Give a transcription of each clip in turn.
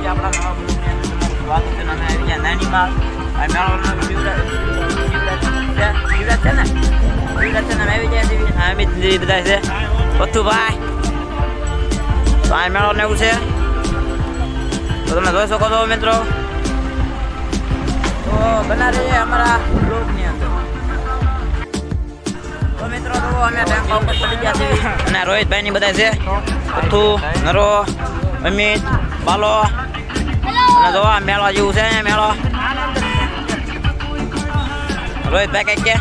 છે આપણા નવા બ્લોગની અંદર તમારું સ્વાગત છે. અમે આવી ગયા નાની માં આ મેળાનો શિવરાજ છે ને અમે આવી ગયા છીએ. અમિત બધા છે પથ્થુભાઈ. તો આ મેળો ને એવું છે તો તમે જોઈ શકો છો મિત્રો. તો બના રહીએ અમારા બ્લોગની અંદર. તો મિત્રો તો અમે ટેમ્પા ઉપર ચડી ગયા છીએ અને રોહિતભાઈ ની બધા છે પથ્થુ નરો અમિત બાલો અને જો આ મેળો જેવું છે ને મેળો. રોહિતભાઈ કઈ કે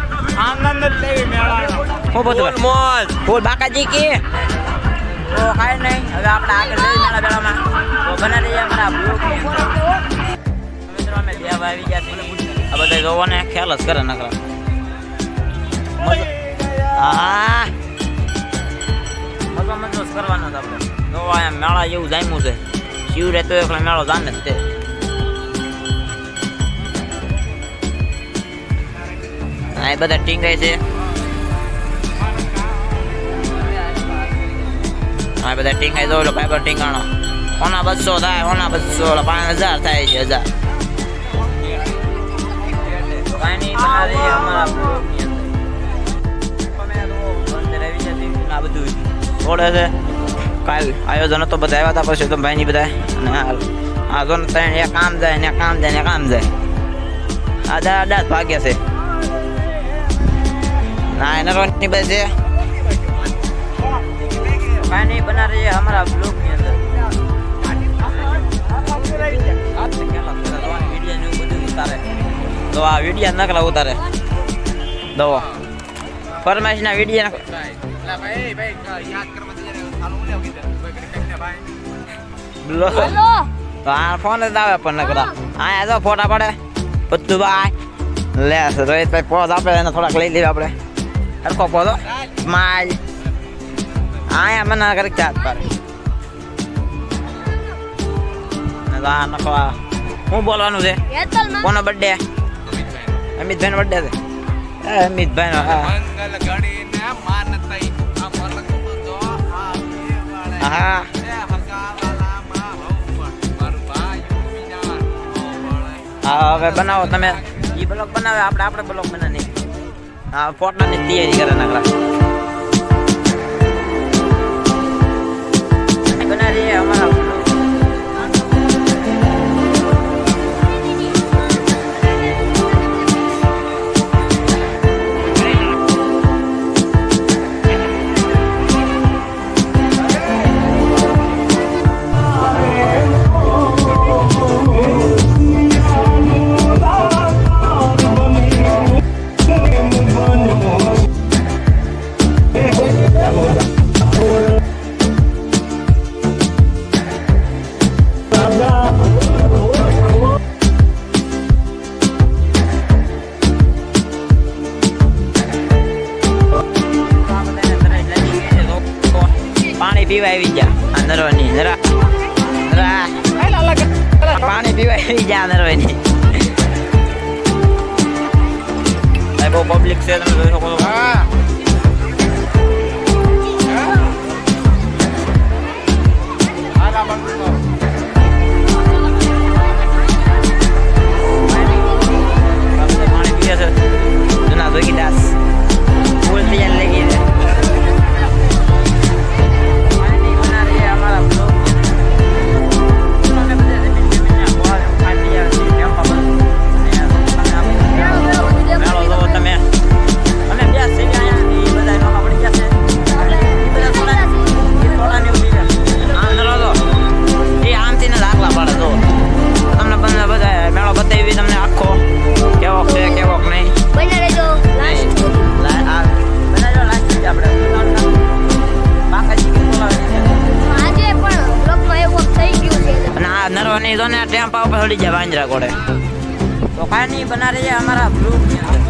આનંદ લેવી મેળાનો હું બધું મોજ ફૂલ બાકાજી કે તો કાંઈ નહીં. હવે આપણે આગળ જઈએ મેળા મેળામાં. તો બના રહીએ અમારા બ્લોગની અંદર. મિત્રો અમે દેવા આવી ગયા છીએ. આ બધા જોવો ને ખ્યાલ જ કરે નકરા. હા મજો કરવાનો છે આપણે. જોવા એમ મેળા જેવું જામ્યું છે. શિવ રહેતો એકલો મેળો જાને જ તે. આ બધા ટીંગાય છે. આ બધા ટીંગાય દો ભાઈ ટીંગાણો. ઓના 200 થાય ઓના 200 5000 થાય છે 1000. કાંઈ નહીં બનાવી અમારા બ્લોગની અંદર. આ બધું થોડે છે. કાલ આયોજન હતો બધા આવ્યા હતા પછી તો ભાઈની બધા અને આ જો ને એક કામ જાય ને કામ જાય ને કામ જાય. આ દાદા ભાગ્ય છે ના એના રોની બસ છે. કાંઈ નહીં બના રહીએ અમારા બ્લોગની અંદર. તો આ વિડીયો નકલા ઉતારે દો ફરમાઈશના વિડીયો ફોન જ આવે પણ નકરા. હા જો ફોટા પડે બધું ભાઈ લે રોહિતભાઈ પોઝ આપે એને થોડાક લઈ લઈએ આપણે. હરખો પોઝો સ્માઈલ. હા મને કરી ચાત પર નખવા. શું બોલવાનું છે? કોનો બર્થડે? અમિતભાઈ નો બર્થડે છે. અમિતભાઈ નો હા હા હવે બનાવો તમે. એ બ્લોગ બનાવે આપણે બ્લોગ બનાવી. હા ફોટાની તૈયારી કરે નકરા. બનાવીએ અમારા પીવા આવી જા નરવાની પાણી પીવા આવી જા નરવાની. બહુ પબ્લિક છે તમે જોઈ શકો છો. પાણી પીવે છે જૂના જોગીદાસ ફૂલ તૈયાર લઈ ગઈ છે. નરવાની જો ને ટેમ્પા ઉપર ચડી જાય વાંજરા કોડે. તો કાંઈ નહીં બના રહીએ અમારા બ્લોગની અંદર.